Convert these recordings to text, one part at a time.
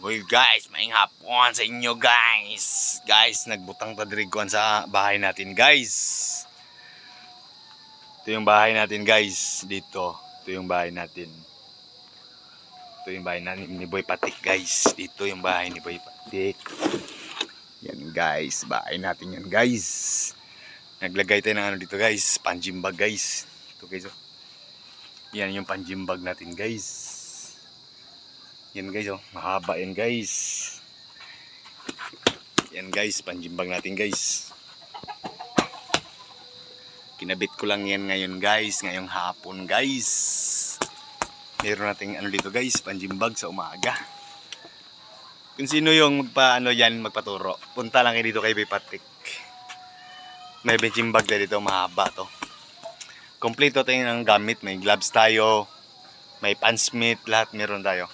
Uy guys, maing hapon sa inyo guys. Guys, nagbutang tadriguan sa bahay natin guys. Ito yung bahay natin guys. Dito, ito yung bahay natin. Ito yung bahay natin ni Boy Patik guys. Dito yung bahay ni Boy Patik. Yan guys, bahay natin yan guys. Naglagay tayo ng ano dito guys, panjimbag guys. Ito guys oh. Yan yung panjimbag natin guys. Yan guys oh, mahaba yan guys. Yan guys, panjimbag natin guys. Kinabit ko lang yan ngayon guys, ngayong hapon guys. Meron nating ano dito guys, panjimbag sa umaga. Kung sino yung magpaturo, punta lang kayo dito kay Boy Patik. May panjimbag na dito, mahaba to. Kompleto tayo ng gamit, may gloves tayo, may pansmith, lahat meron tayo.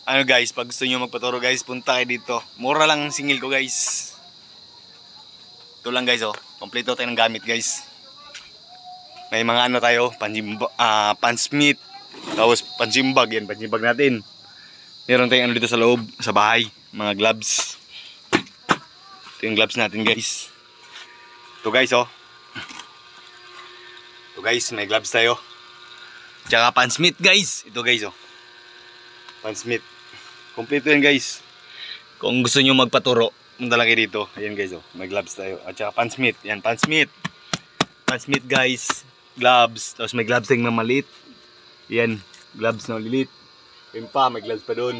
Ano guys, pag gusto nyo magpaturo guys, punta kayo dito. Mura lang ang singil ko guys. Ito lang guys oh, kompleto tayo ng gamit guys. May mga ano tayo, pansmith, tapos panjimbag, yan panjimbag natin. Meron tayong ano dito sa loob, sa bahay, mga gloves. Ito yung gloves natin guys. Ito guys oh. Ito guys, may gloves tayo. Tsaka pansmith guys. Ito guys oh. Pansmith. Kompleto yan guys. Kung gusto nyo magpaturo, punta lang kayo dito. Ayan guys oh, may gloves tayo. At saka pansmith. Yan, pansmith. Pansmith guys. Gloves. Tapos may gloves tayong mamalit. Yan, gloves na malilit. Yun pa, may gloves pa doon.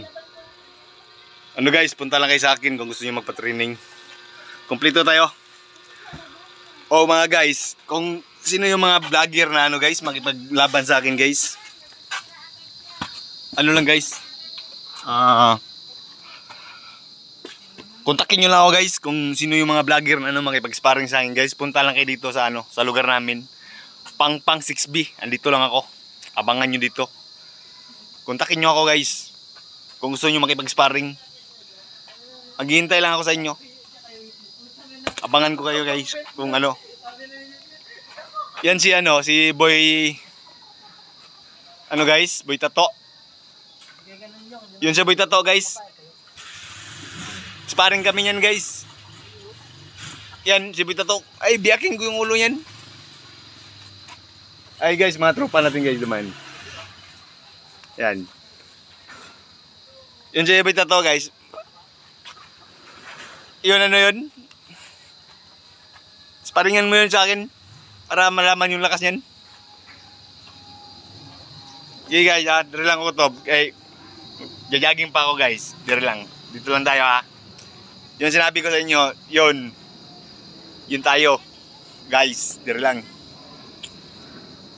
Ano guys, punta lang kayo sa akin kung gusto nyo magpa-training. Kompleto tayo. Oh mga guys, kung sino yung mga vlogger na ano guys, makipaglaban sa akin guys. Ano lang guys, kontakin nyo lang ako guys kung sino yung mga vlogger na ano makipag-sparring sa akin guys. Punta lang kayo dito sa ano, sa lugar namin, Pangpang 6B. Andito lang ako, abangan nyo dito. Kontakin nyo ako guys kung gusto nyo makipag-sparring. Maghihintay lang ako sa inyo. Abangan ko kayo guys kung ano. Yan si ano, si Boy ano guys, Boy Tato. Yun si Boy Tato guys. Sparring kami yan guys. Yan si Boy Tato. Ay, biyakin ko yung ulo yan. Ay guys, mga tropa natin guys duman. Yan. Yun si Boy Tato guys. Yun ano yun. Sparringan mo yun sa akin para malaman yung lakas niyan. Okay guys, dire lang ako to. Okay. Jajaging pa ako guys. Dire lang. Dito lang tayo ha. Yung sinabi ko sa inyo, yun tayo. Guys, dire lang.